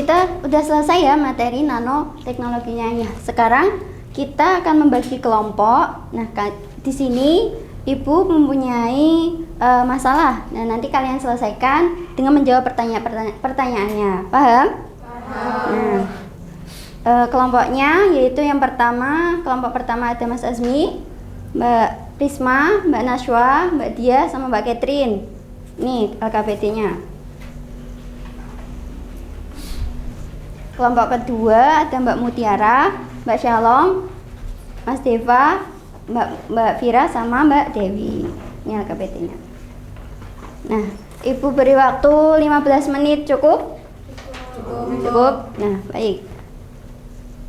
kita udah selesai ya materi nanoteknologinya. Ya, sekarang kita akan membagi kelompok. Nah, di sini Ibu mempunyai masalah. Nah, nanti kalian selesaikan dengan menjawab pertanyaannya. Paham? Paham. Nah, kelompoknya yaitu yang pertama, kelompok pertama ada Mas Azmi, Mbak Risma, Mbak Najwa, Mbak Dia, sama Mbak Catherine. Nih LKPD-nya. Kelompok kedua ada Mbak Mutiara, Mbak Shalom, Mas Deva, Mbak Vira, sama Mbak Dewi. Ini LKPD-nya. Nah, Ibu beri waktu 15 menit, cukup? Cukup. Nah, baik.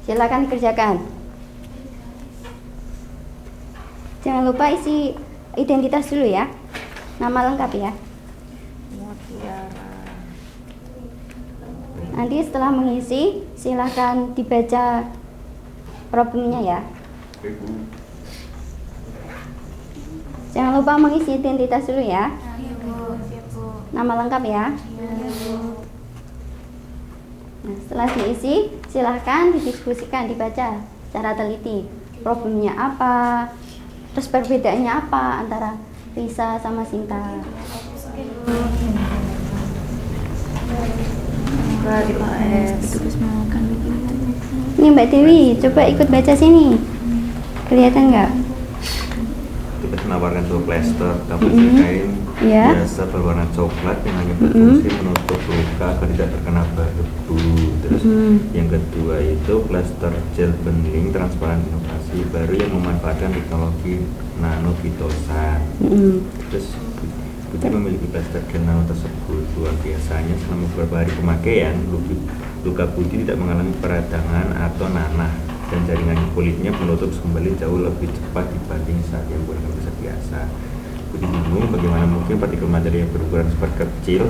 Silakan dikerjakan. Jangan lupa isi identitas dulu ya. Nama lengkap ya. Nanti setelah mengisi, silakan dibaca problemnya ya. Jangan lupa mengisi identitas dulu ya. Nama lengkap ya. Nah, setelah diisi, silahkan didiskusikan, dibaca secara teliti. Problemnya apa? Terus perbedaannya apa antara Risa sama Sinta? Ini Mbak Dewi, coba ikut baca sini. Kelihatan nggak? Kita menawarkan dua plester tapi kain biasa berwarna coklat yang hanya berfungsi menutup luka agar tidak terkena debu. Terus yang kedua itu plester gel bening transparan inovasi baru yang memanfaatkan teknologi nanopitosan. Terus Budi memiliki plester gel nano tersebut. Luar biasanya selama beberapa hari pemakaian luka Budi tidak mengalami peradangan atau nanah dan jaringan kulitnya menutup kembali jauh lebih cepat dibanding saat yang menggunakan plester biasa. Budi bingung bagaimana mungkin partikel materi yang berukuran super kecil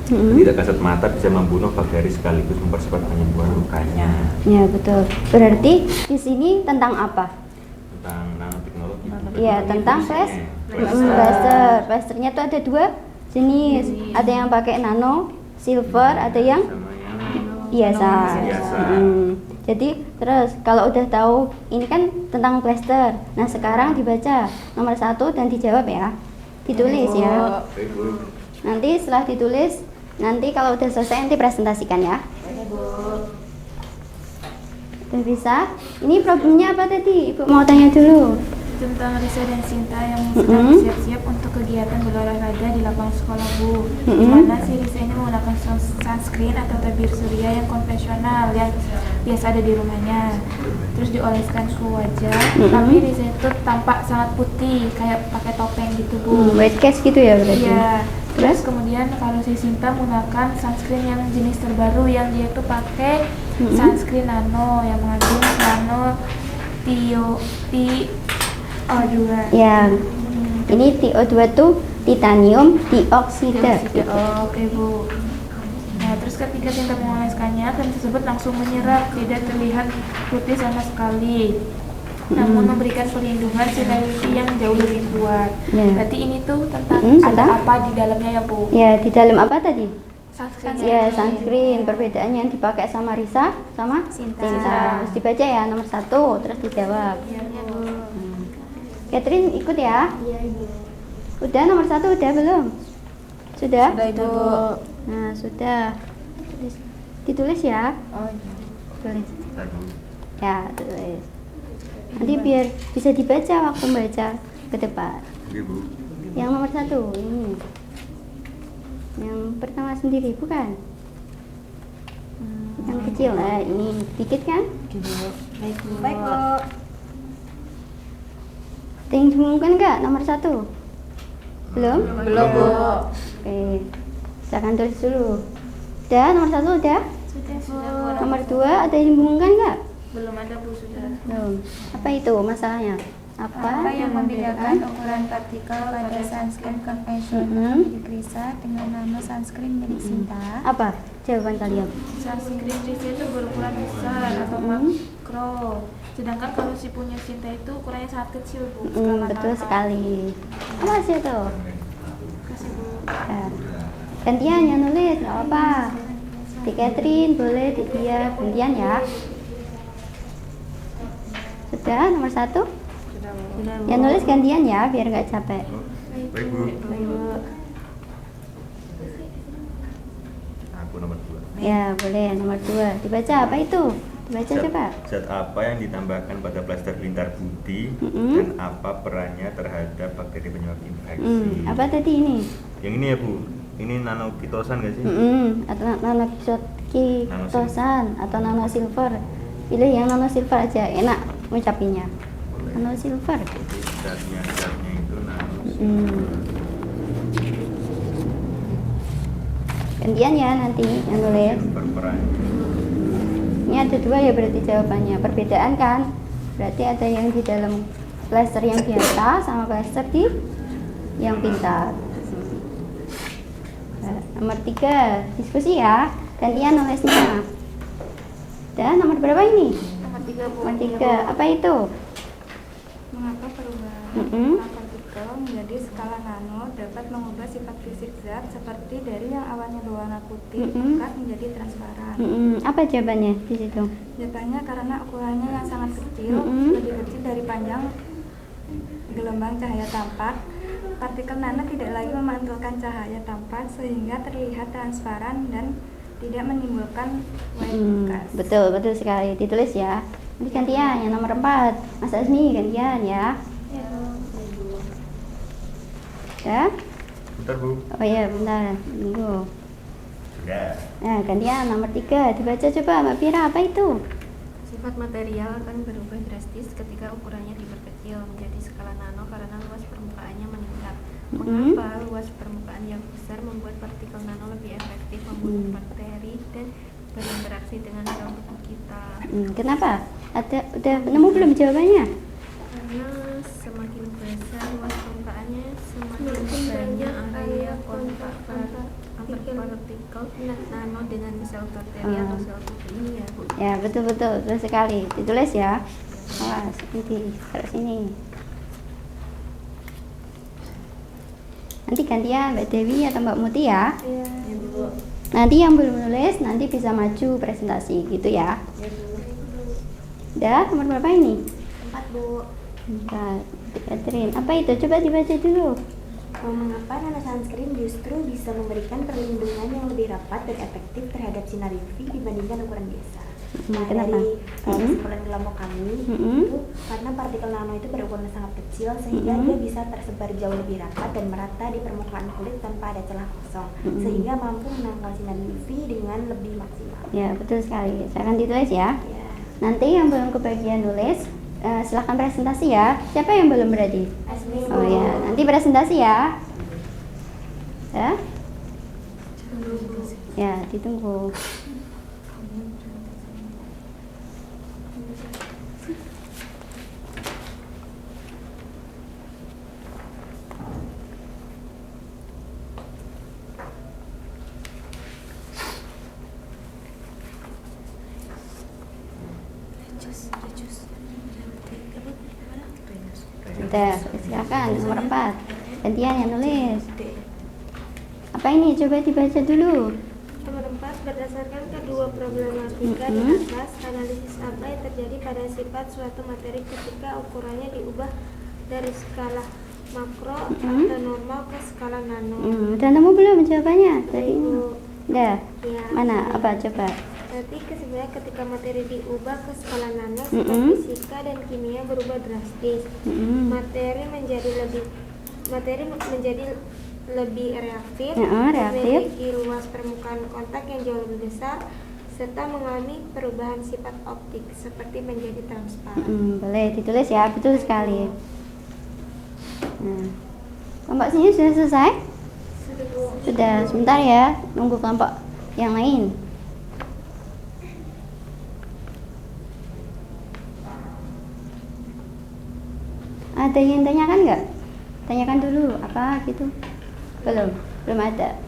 tidak kasat mata bisa membunuh bakteri sekaligus mempercepat penyembuhan lukanya. Ya betul. Berarti di sini tentang apa? Tentang nanoteknologi. Iya, tentang plester. Plesternya tuh ada dua jenis. Ada yang pakai nano, silver, ada yang biasa. Jadi terus kalau udah tahu ini kan tentang plester. Nah sekarang dibaca nomor 1 dan dijawab ya. Ditulis ya. Nanti setelah ditulis, nanti kalau udah selesai nanti presentasikan ya. Udah bisa? Ini problemnya apa tadi? Ibu mau tanya dulu. Tentang Risa dan Sinta yang sedang bersiap-siap untuk kegiatan berolahraga di lapangan sekolah Bu. Di mana si Risa ini menggunakan sunscreen atau tabir surya yang konvensional yang biasa ada di rumahnya. Terus dioleskan ke wajah, tapi Risa itu tampak sangat putih, kayak pakai topeng gitu Bu. White cast gitu ya berarti? Iya. Terus kemudian kalau si Sinta menggunakan sunscreen yang jenis terbaru yang dia itu pakai sunscreen nano yang mengandung nano TiO2. Ya, ini TiO2 tuh titanium dioksida. Oke Bu. Nah terus ketika Sinta mengoleskannya, krem tersebut langsung menyerap, tidak terlihat putih sama sekali. Namun memberikan perlindungan sinar UV yang jauh lebih kuat. Berarti ini tuh tentang ada apa di dalamnya ya Bu? Ya, di dalam apa tadi? Sunscreen. Ya, sunscreen. Perbedaannya yang dipakai sama Risa sama Sinta. Terus dibaca ya nomor 1, terus dijawab. Iya Bu. Catherine ikut ya. Iya Ibu. Udah nomor 1 udah belum? Sudah? Sudah Ibu. Nah sudah. Ditulis ya. Oh iya. Tulis. Ya tulis. Nanti biar bisa dibaca waktu membaca ke depan. Yang nomor 1 ini. Yang pertama sendiri bukan? Yang kecil ini dikit kan? Baik Bu. Baik Bu. Ada yang dihubungkan nggak nomor 1? Belum? Belum Bu. Oke, silakan tulis dulu. Udah, nomor 1 udah? Sudah Bu. Nomor 2 ada yang dihubungkan nggak? Belum ada Bu, sudah. Belum. Apa itu masalahnya? Apa yang membedakan ukuran partikel pada sunscreen konvensional milik Risa dengan nano sunscreen milik Sinta? Apa jawaban kalian? Sunscreen Risa itu berukuran besar atau makro, sedangkan kalau si punya Sinta itu ukurannya sangat kecil Bu. Betul sekali. Apa sih itu? Kasih Bu. Ya. Gantian yang nulis, nggak apa. Di Catherine boleh, di dia gantian ya. Sudah nomor 1. Yang nulis gantian ya biar nggak capek. Baik Bu. Aku nomor 2. Ya boleh nomor 2. Dibaca apa itu? Dibaca coba. Zat apa yang ditambahkan pada plester lintar putih dan apa perannya terhadap bakteri penyebab infeksi? Apa tadi ini? Yang ini ya Bu. Ini nanokitosan nggak sih? Atau nanokitosan atau nanosilver. Pilih yang nanosilver aja, enak ngucapinnya. Nanosilver. Jadi zatnya itu Gantian ya nanti yang nulis. berperan. Ini ada 2 ya berarti jawabannya. Perbedaan kan? Berarti ada yang di dalam plester yang biasa sama plester di yang pintar. Nomor 3, diskusi ya. Gantian nulisnya. Dan nomor berapa ini? Nomor 3 Bu. Nomor 3. Apa itu? Mengapa perubahan partikel menjadi skala nano dapat mengubah sifat fisik zat seperti dari yang awalnya berwarna putih pekat menjadi transparan? Apa jawabannya di situ? Jawabannya karena ukurannya yang sangat kecil, lebih kecil dari panjang gelombang cahaya tampak. Partikel nano tidak lagi memantulkan cahaya tampak sehingga terlihat transparan dan tidak menimbulkan white bekas. Betul sekali. Ditulis ya. Nanti gantian yang nomor 4. Mas Azmi gantian ya. Ya? Bentar Bu. Oh iya, bentar. Tunggu. Sudah. Nah, gantian nomor 3. Dibaca coba Mbak Pira, apa itu? Sifat material akan berubah drastis ketika ukurannya diperkecil menjadi skala nano karena luas permukaannya meningkat. Mengapa luas permukaan yang besar membuat partikel nano lebih efektif membunuh bakteri dan berinteraksi dengan sel tubuh kita? Kenapa? Udah nemu belum jawabannya? Karena semakin besar luas permukaannya, semakin banyak area kontak partikel nano dengan sel bakteri atau sel tubuh ini ya Bu. Ya, betul sekali. Ditulis ya. Awas, ini taruh sini. Nanti gantian Mbak Dewi atau Mbak Muti ya. Iya. Nanti yang belum nulis nanti bisa maju presentasi gitu ya. Udah, nomor berapa ini? 4 Bu. Bentar, Catherine. Apa itu? Coba dibaca dulu. Mengapa nano sunscreen justru bisa memberikan perlindungan yang lebih rapat dan efektif terhadap sinar UV dibandingkan ukuran biasa? Nah, Kenapa? dari kesimpulan kelompok kami itu karena partikel nano itu berukuran sangat kecil sehingga dia bisa tersebar jauh lebih rapat dan merata di permukaan kulit tanpa ada celah kosong sehingga mampu menangkal sinar UV dengan lebih maksimal. Ya, betul sekali. Silakan ditulis ya. Ya. Nanti yang belum kebagian nulis, silahkan presentasi ya. Siapa yang belum berarti? Asmi. Oh ya, nanti presentasi ya. Ya? Ya, ditunggu. Udah, silakan nomor 4. Gantian yang nulis. Apa ini? Coba dibaca dulu. Nomor 4, berdasarkan kedua problematika di atas, analisis apa yang terjadi pada sifat suatu materi ketika ukurannya diubah dari skala makro atau normal ke skala nano? Udah nemu belum jawabannya? Tadi Bu. udah. Ya. Mana? Apa coba? Berarti sebenarnya ketika materi diubah ke skala nano, sifat fisika dan kimia berubah drastis. Materi menjadi lebih reaktif, memiliki luas permukaan kontak yang jauh lebih besar, serta mengalami perubahan sifat optik seperti menjadi transparan. Boleh ditulis ya, betul sekali. Nah, kelompok sini sudah selesai? Sudah, sebentar ya, nunggu kelompok yang lain. Ada yang tanyakan nggak? Tanyakan dulu, apa gitu? Belum ada.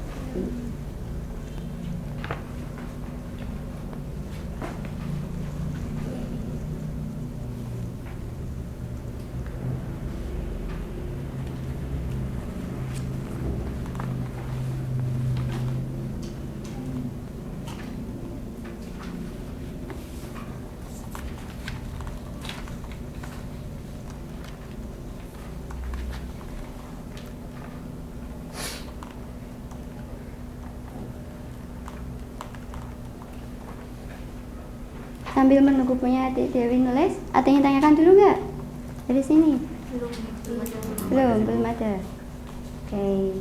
sambil menunggu punya Adik Dewi nulis, ada yang tanyakan dulu nggak? Dari sini? Belum ada. Oke.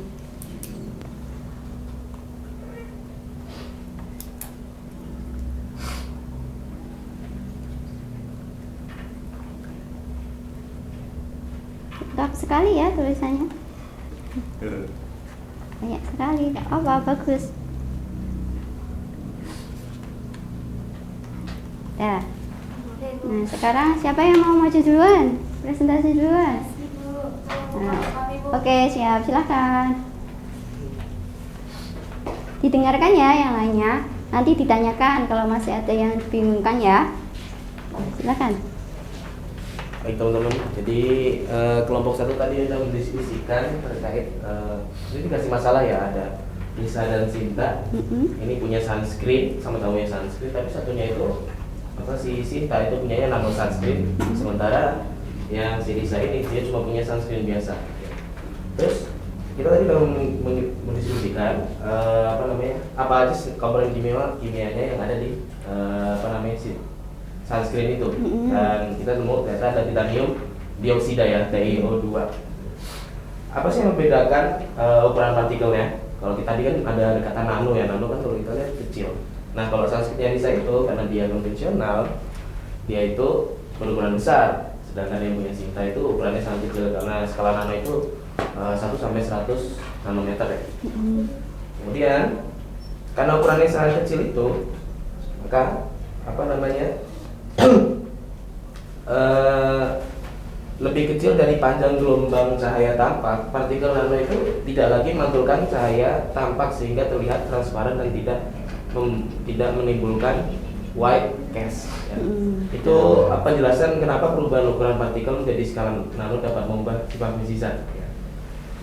Lengkap sekali ya tulisannya. Banyak sekali, nggak apa, bagus. Ya. Nah, sekarang siapa yang mau maju duluan? Presentasi duluan. Nah, oke, siap, silakan. Didengarkan ya yang lainnya. Nanti ditanyakan kalau masih ada yang dibingungkan ya. Silakan. Baik teman-teman, jadi kelompok 1 tadi sudah mendiskusikan terkait ini dikasih masalah ya, ada Lisa dan Sinta. Ini punya sunscreen, sama-sama punya sunscreen, tapi satunya itu si Sinta itu punyanya nano sunscreen, sementara yang si Lisa ini dia cuma punya sunscreen biasa. Terus kita tadi sudah mendiskusikan apa aja komponen kimianya yang ada di sunscreen itu, dan kita nemu ternyata ada titanium dioksida ya, TiO2. Apa sih yang membedakan ukuran partikelnya? Kalau kita tadi kan ada kata nano ya, nano kan kalau kita lihat kecil. Nah kalau sunscreen Lisa itu karena dia konvensional, dia itu berukuran besar, sedangkan yang punya Sinta itu ukurannya sangat kecil karena skala nano itu 1 sampai 100 nanometer ya. Kemudian karena ukurannya sangat kecil itu, maka lebih kecil dari panjang gelombang cahaya tampak, partikel nano itu tidak lagi memantulkan cahaya tampak sehingga terlihat transparan dan tidak menimbulkan white cast ya. Itu penjelasan kenapa perubahan ukuran partikel menjadi skala nano dapat mengubah sifat fisika ya.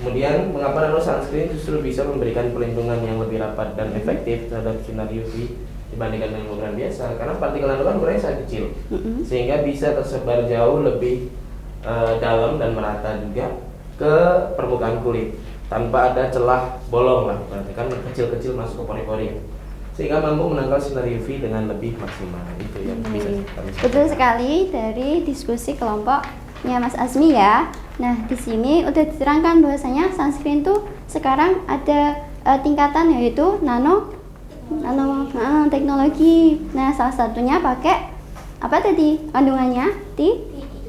Kemudian mengapa nano sunscreen justru bisa memberikan pelindungan yang lebih rapat dan efektif terhadap sinar UV dibandingkan dengan ukuran biasa, karena partikel nano kan ukurannya sangat kecil, sehingga bisa tersebar jauh lebih dalam dan merata juga ke permukaan kulit tanpa ada celah bolong lah, berarti kan kecil-kecil masuk ke pori-pori, sehingga mampu menangkal sinar UV dengan lebih maksimal. Itu yang bisa kami sampaikan. Betul sekali dari diskusi kelompoknya Mas Azmi ya. Nah di sini udah diterangkan bahwasanya sunscreen tuh sekarang ada tingkatan, yaitu nano teknologi. Nah salah satunya pakai apa tadi kandungannya?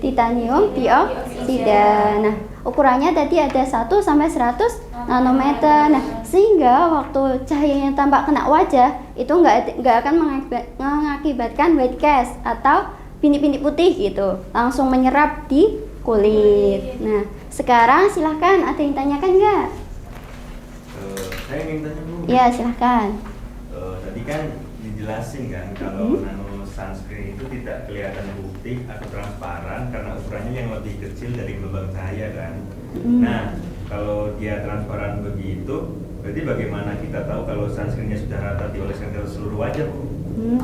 Titanium dioksida. Nah ukurannya tadi ada 1 sampai 100 nanometer. Nah sehingga waktu cahayanya tampak kena wajah itu nggak akan mengakibatkan white cast atau bintik-bintik putih gitu, langsung menyerap di kulit. Nah sekarang silahkan, ada yang tanyakan nggak? Saya ingin tanya Bu. Ya silahkan. Tadi kan dijelasin kan kalau nano sunscreen itu tidak kelihatan putih atau transparan karena ukurannya yang lebih kecil dari gelombang cahaya kan. Nah kalau dia transparan begitu, berarti bagaimana kita tahu kalau sunscreennya sudah rata dioleskan ke seluruh wajah Bu?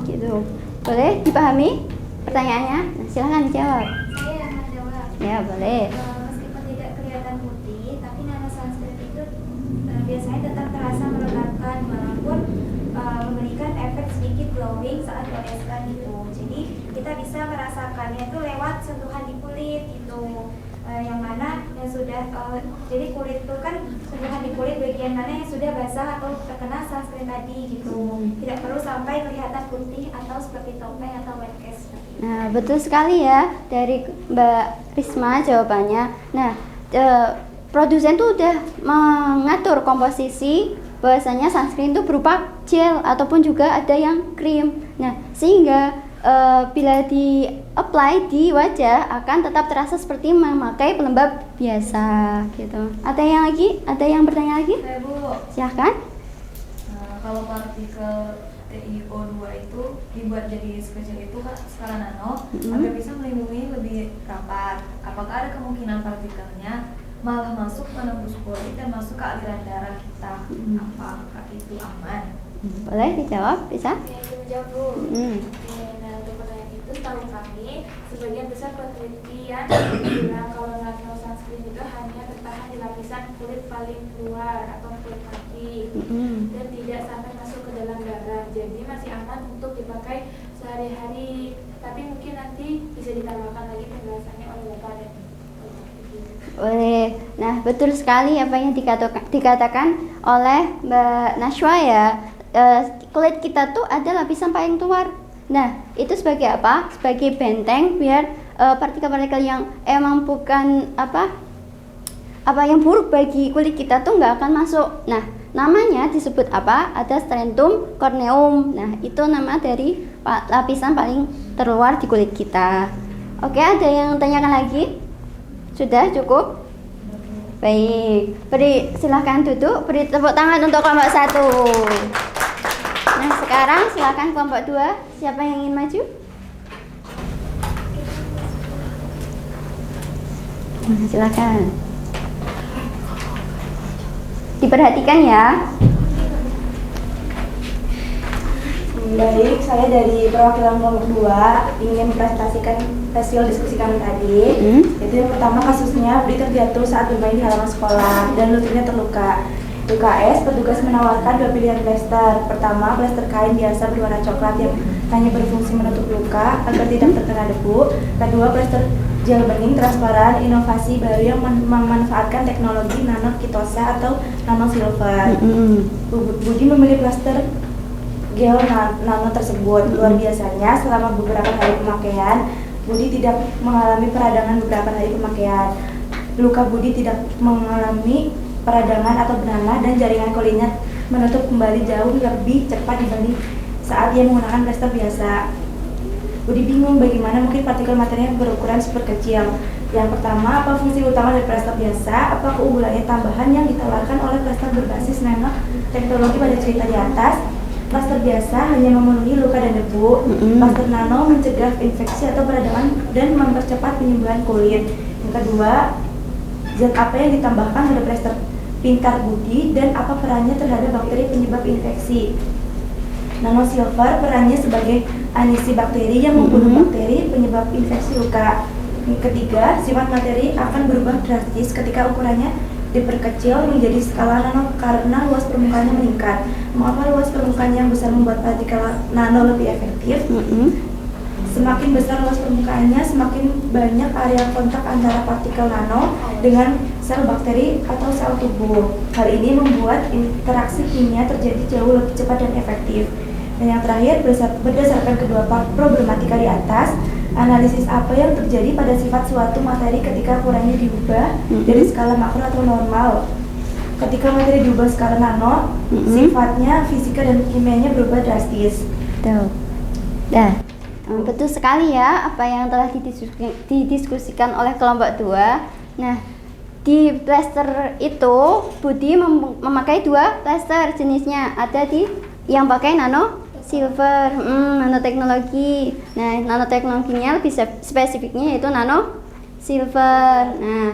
Gitu. Boleh dipahami pertanyaannya? Nah, silahkan dijawab. Saya yang menjawab. Ya boleh. Meskipun tidak kelihatan putih, tapi nano sunscreen itu biasanya tetap terasa melekatkan walaupun memberikan efek sedikit glowing saat dioleskan gitu. Jadi kita bisa merasakannya itu lewat sentuhan di kulit gitu. Yang mana yang sudah jadi kulit itu kan sentuhan di kulit bagian mana yang sudah basah atau terkena sunscreen tadi gitu. Tidak perlu sampai kelihatan putih atau seperti topeng atau white cast. Nah betul sekali ya dari Mbak Risma jawabannya. Nah produsen tuh udah mengatur komposisi bahwasanya sunscreen itu berupa gel ataupun juga ada yang krim. Nah sehingga bila di apply di wajah akan tetap terasa seperti memakai pelembab biasa gitu. Ada yang lagi? Ada yang bertanya lagi? Saya Bu, Silahkan. kalau partikel TiO2 itu dibuat jadi sekecil itu kan skala nano agar bisa melindungi lebih rapat. Apakah ada kemungkinan partikelnya malah masuk menembus kulit dan masuk ke aliran darah kita? Apakah itu aman? Boleh dijawab, bisa? Saya ingin menjawab Bu. Nah, untuk pertanyaan itu setahu kami sebagian besar penelitian bilang kalau nano sunscreen itu hanya tertahan di lapisan kulit paling luar atau kulit kaki dan tidak sampai masuk ke dalam darah. Jadi masih aman untuk dipakai sehari-hari, tapi mungkin nanti bisa ditambahkan lagi penjelasannya oleh Bapak dan Boleh. Nah, betul sekali apa yang dikatakan oleh Mbak Nashwa ya. Kulit kita tuh ada lapisan paling luar. Nah, itu sebagai apa? Sebagai benteng biar partikel-partikel yang emang bukan apa yang buruk bagi kulit kita tuh nggak akan masuk. Nah, namanya disebut apa? Ada stratum corneum. Nah, itu nama dari lapisan paling terluar di kulit kita. Oke, ada yang tanyakan lagi? Sudah cukup? Baik, silahkan duduk, beri tepuk tangan untuk kelompok 1. Nah, sekarang silakan kelompok 2. Siapa yang ingin maju? Nah, silakan. Diperhatikan ya. Baik, saya dari perwakilan kelompok 2 ingin mempresentasikan hasil diskusi kami tadi. Itu yang pertama, kasusnya Budi terjatuh saat bermain di halaman sekolah dan lututnya terluka. UKS, petugas menawarkan 2 pilihan plester. Pertama, plester kain biasa berwarna coklat yang hanya berfungsi menutup luka agar tidak terkena debu. Kedua, plester gel bening transparan, inovasi baru yang memanfaatkan teknologi nanokitosa atau nanosilver. Budi memilih plester gel nano tersebut. Luar biasanya, selama beberapa hari pemakaian, Budi tidak mengalami peradangan beberapa hari pemakaian. Luka Budi tidak mengalami peradangan atau benana dan jaringan kulitnya menutup kembali jauh lebih cepat dibanding saat ia menggunakan plester biasa. Budi bingung bagaimana mungkin partikel materi yang berukuran super kecil. Yang pertama, apa fungsi utama dari plester biasa? Apa keunggulannya tambahan yang ditawarkan oleh plester berbasis nano teknologi pada cerita di atas? Plester biasa hanya memenuhi luka dan debu. Plester nano mencegah infeksi atau peradangan dan mempercepat penyembuhan kulit. Yang kedua, zat apa yang ditambahkan pada plester pintar Budi dan apa perannya terhadap bakteri penyebab infeksi? Nanosilver perannya sebagai anisi bakteri yang membunuh bakteri penyebab infeksi luka. Yang ketiga, sifat materi akan berubah drastis ketika ukurannya diperkecil menjadi skala nano karena luas permukaannya meningkat. Mengapa luas permukaan yang besar membuat partikel nano lebih efektif? Semakin besar luas permukaannya, semakin banyak area kontak antara partikel nano dengan sel bakteri atau sel tubuh. Hal ini membuat interaksi kimia terjadi jauh lebih cepat dan efektif. Dan yang terakhir, berdasarkan kedua problematika di atas, analisis apa yang terjadi pada sifat suatu materi ketika ukurannya diubah dari skala makro atau normal. Ketika materi diubah skala nano, sifatnya, fisika dan kimianya berubah drastis. Betul sekali ya apa yang telah didiskusikan oleh kelompok 2. Nah, di plester itu Budi memakai 2 plester jenisnya. Ada yang pakai nano silver, nanoteknologi. Nah, nanoteknologinya lebih spesifiknya yaitu nano silver. Nah,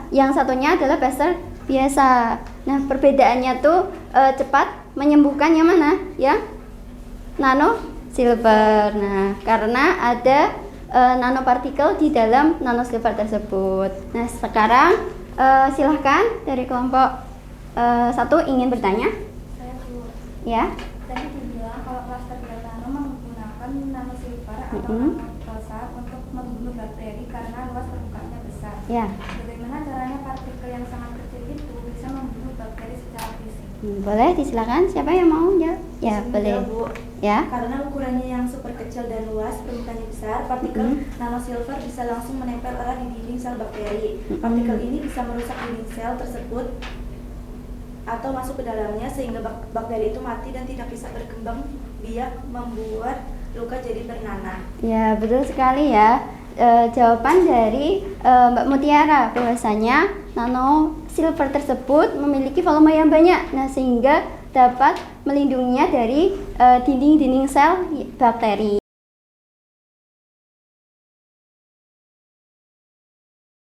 yang satunya adalah plester biasa. Nah, perbedaannya tuh cepat menyembuhkan yang mana? Ya, nano silver. Nah, karena ada nanopartikel di dalam nanosilver tersebut. Nah, sekarang silahkan dari kelompok 1 ingin bertanya. Saya dulu. Ya. Tadi dibilang kalau plaster gel nano menggunakan nanosilver atau nanotosa untuk membunuh bakteri karena luas permukaannya besar. Ya. Bagaimana caranya partikel yang sangat kecil itu bisa membunuh bakteri secara fisik? Boleh, disilakan. Siapa yang mau ya? Ya, boleh. Bu. Ya. Karena ukurannya yang super kecil dan luas, permukaannya besar, partikel nanosilver bisa langsung menempel erat di dinding sel bakteri. Partikel ini bisa merusak dinding sel tersebut atau masuk ke dalamnya sehingga bakteri itu mati dan tidak bisa berkembang biak, membuat luka jadi bernanah. Ya, betul sekali ya. Jawaban dari Mbak Mutiara bahwasanya nanosilver tersebut memiliki volume yang banyak, nah sehingga dapat melindunginya dari dinding-dinding sel bakteri.